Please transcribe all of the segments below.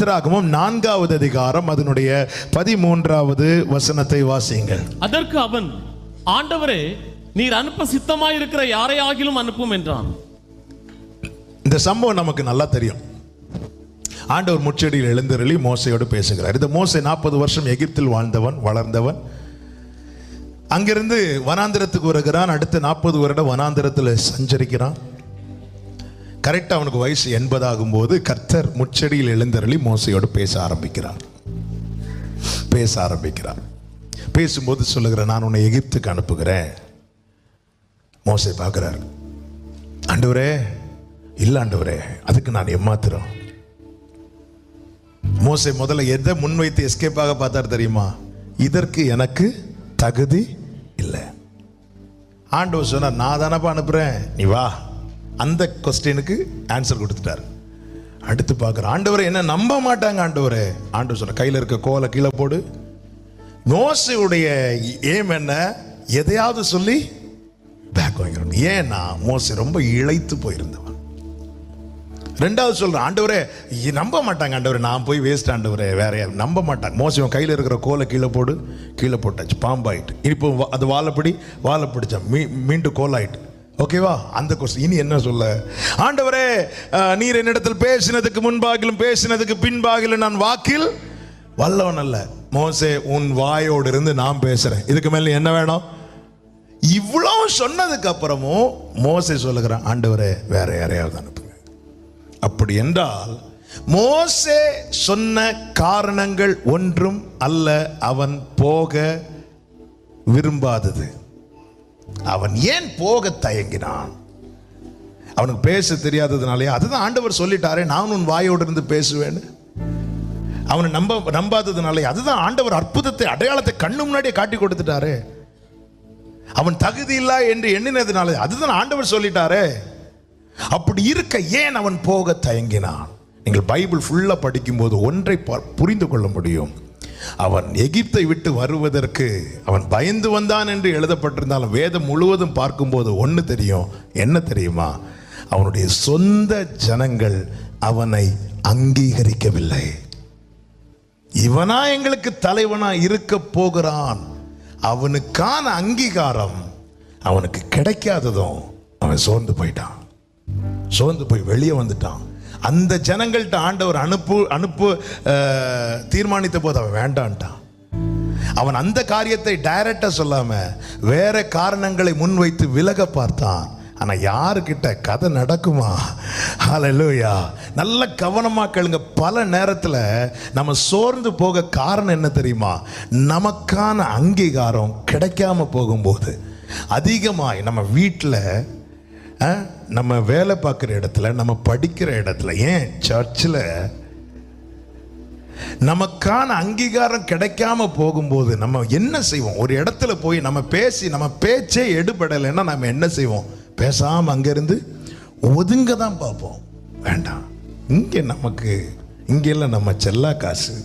யாத்திராகமம் 4வது அதிகாரம் அதனுடைய 13வது வசனத்தை வாசியுங்கள். அதற்கு அவன், ஆண்டவரே, நீர் அனுப்ப சித்தமாயிருக்கிற யாரை ஆகிலும் அனுப்பும் என்றான். இந்த சம்பவம் நமக்கு நல்லா தெரியும். ஆண்டவர் முச்செடியில் எழுந்தருளி மோசையோடு பேசுகிறார். இந்த மோசே 40 வருஷம் எகிப்தில் வாழ்ந்தவன், வளர்ந்தவன். அங்கிருந்து வனாந்திரத்துக்கு வருகிறான். அடுத்த 40 வருடம் வனாந்திரத்தில் சஞ்சரிக்கிறான். கரெக்டாக அவனுக்கு வயசு 80 ஆகும்போது கர்த்தர் முச்செடியில் எழுந்தருளி மோசையோடு பேச ஆரம்பிக்கிறார். பேசும்போது சொல்லுகிறேன், நான் உன்னை எகிப்துக்கு அனுப்புகிறேன். மோசை பார்க்கிறார். ஆண்டவரே, இல்லை ஆண்டவரே, அதுக்கு நான் ஏமாத்துறோம். மோசை முதல்ல எதை முன்வைத்து எஸ்கேப்பாக பார்த்தார் தெரியுமா? இதற்கு எனக்கு தகுதி இல்லை. ஆண்டவர் சொன்னார், நான் தானப்பா அனுப்புறேன், நீ வா. அந்த கொஸ்டினுக்கு ஆன்சர் கொடுத்துட்டார். அடுத்து பார்க்குற, ஆண்டவரே என்ன நம்ப மாட்டாங்க ஆண்டவரே. ஆண்டவர் சொன்ன, கையில் இருக்க கோலை கீழே போடு. மோசையுடைய ஏம் என்ன? எதையாவது சொல்லி பேக் வாங்கிடணும். ஏன்னா மோசை ரொம்ப இளைத்து போயிருந்தவன். ரெண்டாவது சொல்றேன், ஆண்டவரே நம்ப மாட்டாங்க ஆண்டவரே, நான் போய் வேஸ்ட் ஆண்டவரே, வேற யாரும் நம்ப மாட்டாங்க. மோசம் கையில் இருக்கிற கோலை கீழே போடு. கீழே போட்டாச்சு, பாம்பாயிட்டு. இப்போ அது வாழை பிடிச்சா மீண்டும் கோலாயிட்டு. ஓகேவா? அந்த கொஸ்டின். இனி என்ன சொல்ல? ஆண்டவரே, நீர் என்னிடத்தில் பேசினதுக்கு முன்பாகிலும் பேசினதுக்கு பின்பாகிலும் நான் வாக்கில் வல்லவன் அல்ல. மோசே, உன் வாயோடு இருந்து நான் பேசுறேன், இதுக்கு மேல என்ன வேணும்? இவ்வளவு சொன்னதுக்கு அப்புறமும் மோசே சொல்லுகிறான், ஆண்டவரே வேற யாரையாவது அனுப்புங்க. அப்படி என்றால் மோசே சொன்ன காரணங்கள் ஒன்றும் அல்ல அவன் போக விரும்பாதது. அவன் ஏன் போக தயங்கினான்? அவனுக்கு பேச தெரியாததுனாலே. அதுதான் ஆண்டவர் சொல்லிட்டாரே, நான் உன் வாயோடு இருந்து பேசுவேன்னு. அவனை நம்பாததுனாலே. அதுதான் ஆண்டவர் அற்புதத்தை, அடையாளத்தை கண்ணு முன்னாடியே காட்டி கொடுத்துட்டாரே. அவன் தகுதி இல்லை என்று எண்ணினதுனாலே. அதுதான் ஆண்டவர் சொல்லிட்டாரே. அப்படி இருக்க ஏன் அவன் போக தயங்கினான்? நீங்கள் பைபிள் ஃபுல்லா படிக்கும்போது ஒன்றை புரிந்து கொள்ள முடியும். அவன் எகிப்தை விட்டு வருவதற்கு அவன் பயந்து வந்தான் என்று எழுதப்பட்டிருந்தாலும் வேதம் முழுவதும் பார்க்கும்போது ஒன்று தெரியும். என்ன தெரியுமா? அவனுடைய சொந்த ஜனங்கள் அவனை அங்கீகரிக்கவில்லை. இவனா எங்களுக்கு தலைவனா இருக்க போகிறான். அவனுக்கான அங்கீகாரம் அவனுக்கு கிடைக்காததும் அவன் சோர்ந்து போயிட்டான். சோர்ந்து போய் வெளியே வந்துட்டான். அந்த ஜனங்கள்ட்ட ஆண்டவர் அனுப்பு தீர்மானித்த போது அவன் வேண்டான்ட்டான். அவன் அந்த காரியத்தை டைரக்டா சொல்லாம வேற காரணங்களை முன்வைத்து விலக பார்த்தான். ஆனா யாருக்கிட்ட கதை நடக்குமா? ஹல்லேலூயா. நல்ல கவனமா கேளுங்க. பல நேரத்துல நம்ம சோர்ந்து போக காரணம் என்ன தெரியுமா? நமக்கான அங்கீகாரம் கிடைக்காம போகும்போது. அதிகமாய் நம்ம வீட்டில், நம்ம வேலை பார்க்குற இடத்துல, நம்ம படிக்கிற இடத்துல, ஏன் சர்ச்சில் நமக்கான அங்கீகாரம் கிடைக்காம போகும்போது நம்ம என்ன செய்வோம்? ஒரு இடத்துல போய் நம்ம பேசி நம்ம பேச்சே எடுபடலைன்னா நம்ம என்ன செய்வோம்? பேசாமல் அங்கேருந்து ஒதுங்க தான் பார்ப்போம். வேண்டாம், இங்கெல்லாம் நம்ம செல்லா காசு,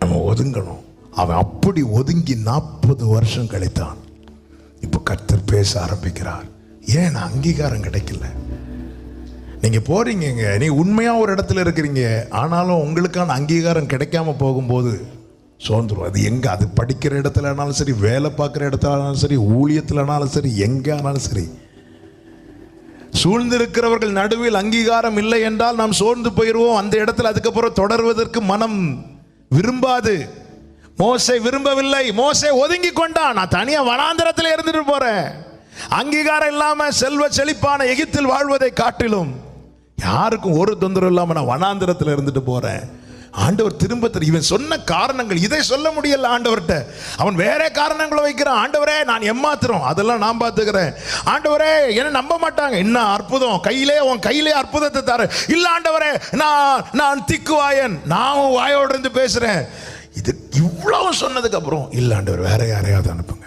நம்ம ஒதுங்கணும். அவன் அப்படி ஒதுங்கி 40 வருஷம் கழித்தான். இப்போ கர்த்தர் பேச ஆரம்பிக்கிறார். ஏன் அங்கீகாரம் கிடைக்கல? நீங்க போறீங்க, நீ உண்மையா ஒரு இடத்துல இருக்கிறீங்க, ஆனாலும் உங்களுக்கான அங்கீகாரம் கிடைக்காம போகும்போது சோர்ந்துரும். அது எங்க? அது படிக்கிற இடத்துலனாலும் சரி, வேலை பார்க்குற இடத்துலனாலும் சரி, ஊழியத்துலனாலும் சரி, எங்க ஆனாலும் சரி, சூழ்ந்திருக்கிறவர்கள் நடுவில் அங்கீகாரம் இல்லை என்றால் நாம் சோர்ந்து போயிடுவோம். அந்த இடத்துல அதுக்கப்புறம் தொடர்வதற்கு மனம் விரும்பாது. மோசே விரும்பவில்லை. மோசே ஒதுங்கி கொண்டான். நான் தனியா வனாந்திரத்தில் இருந்துட்டு போறேன், அங்கீகாரம் இல்லாம செல்வ செழிப்பான எகிப்தில் வாழ்வதை காட்டிலும் யாருக்கும் ஒரு தொந்தரவு இல்லாம நான் வனாந்திரத்தில் இருந்துட்டு போறேன். ஆண்டவர் திரும்ப இவன் சொன்ன காரணங்கள், இதை சொல்ல முடியல ஆண்டவர்கிட்ட. அவன் வேற காரணங்களை வைக்கிறான். ஆண்டவரே நான் ஏமாத்துறோம், அதெல்லாம் நான் பார்த்துக்கிறேன். ஆண்டவரே என்ன நம்ப மாட்டாங்க. என்ன அற்புதம், உன் கையிலே அற்புதத்தை தர. இல்ல ஆண்டவரே, நான் திக்குவாயன், நான் வாயோடு இருந்து பேசுறேன். இது இவ்வளவு சொன்னதுக்கு அப்புறம் இல்ல ஆண்டவர், வேற யாரையாவது அனுப்புங்க.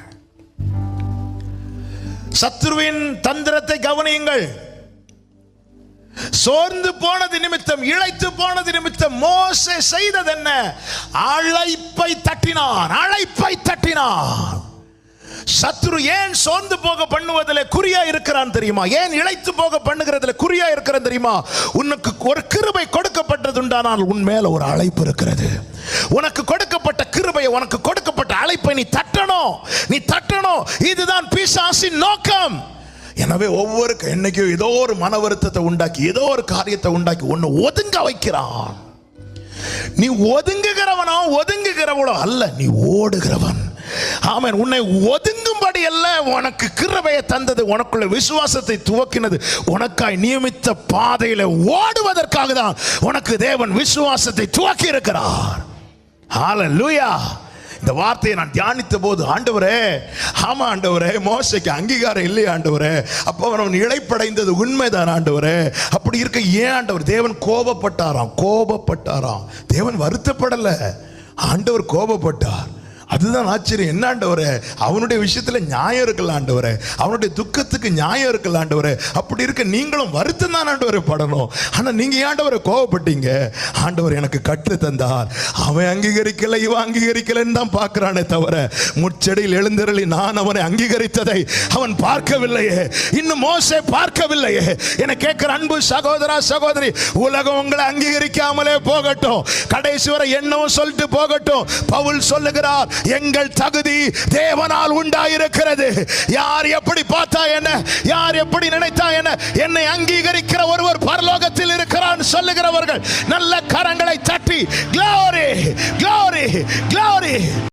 சத்துருவின் தந்திரத்தை கவனியுங்கள். சோர்ந்து போனது நிமித்தம், இளைத்து போனது நிமித்தம் மோசே செய்தது என்ன? அழைப்பை தட்டினான். சத்துரு ஏன் சோர்ந்து போக பண்ணுவதில் குறியா இருக்கிறான் தெரியுமா? ஏன் இளைத்து போக பண்ணுகிறதுல குறியா இருக்கிறான் தெரியுமா? உனக்கு ஒரு கிருபை கொடுக்கப்பட்டதுண்டானால் உன் மேல ஒரு அழைப்பு இருக்கிறது. உனக்கு கொடுக்கப்பட்ட கிருபையை, உனக்கு கொடுக்கப்பட்ட அழைப்பை நீ தட்டணும். இதுதான் பிசாசின் நோக்கம். எனவே ஒவ்வொரு என்னைக்கும் ஏதோ ஒரு மன வருத்தத்தை உண்டாக்கி, ஏதோ ஒரு காரியத்தை உண்டாக்கி உன்னை ஒதுங்க வைக்கிறான். நீ ஒதுங்குகிறவனோ ஒதுங்குகிறவளோ அல்ல, நீ ஓடுகிறவன். ஆமென். உன்னை ஒதுங்கும்படி அல்ல உனக்கு கிருபையை தந்தது, உனக்குள்ள விசுவாசத்தை துவக்கினது, உனக்காய் நியமித்த பாதையில ஓடுவதற்காக தான் உனக்கு தேவன் விசுவாசத்தை துவக்கி இருக்கிறார். ஹல்லேலூயா. இந்த வார்த்தையை நான் தியானித்த போது, ஆண்டவரே, ஆமா ஆண்டவரே, மோசேக்கு அங்கீகாரம் இல்லையா ஆண்டவரே? அப்போ அவன் இளைப்படைந்தது உண்மைதான் ஆண்டவரே. அப்படி இருக்க ஏன் ஆண்டவர்? தேவன் கோபப்பட்டாராம். தேவன் வருத்தப்படல, ஆண்டவர் கோபப்பட்டார். அதுதான் ஆச்சரியம். என்ன ஆண்டவரே, அவனுடைய விஷயத்துல நியாயம் இருக்குல்ல ஆண்டவரே, அவனுடைய துக்கத்துக்கு நியாயம் இருக்குல்ல ஆண்டவரே. அப்படி இருக்க நீங்களும் வருத்தம் தான் ஆண்டவரை படணும். ஆனா நீங்க ஆண்டவரை கோவப்பட்டீங்க. ஆண்டவர் எனக்கு கற்று தந்தார். அவன் அங்கீகரிக்கல, இவன் அங்கீகரிக்கலன்னு தான் பார்க்கிறானே தவிர, முச்செடியில் எழுந்தருளி நான் அவனை அங்கீகரித்ததை அவன் பார்க்கவில்லையே, இன்னும் மோசே பார்க்கவில்லையே. என கேட்கிற அன்பு சகோதரா சகோதரி, உலகம் உங்களை அங்கீகரிக்காமலே போகட்டும், கடைசி வரை என்னவும் சொல்லிட்டு போகட்டும். பவுல் சொல்லுகிறார், எங்கள் தகுதி தேவனால் உண்டாயிருக்கிறது. யார் எப்படி பார்த்தா என்ன, யார் எப்படி நினைத்தா என்ன, என்னை அங்கீகரிக்கிற ஒருவர் பரலோகத்தில் இருக்கிறான் சொல்லுகிறவர்கள் நல்ல கரங்களை தட்டி glory glory glory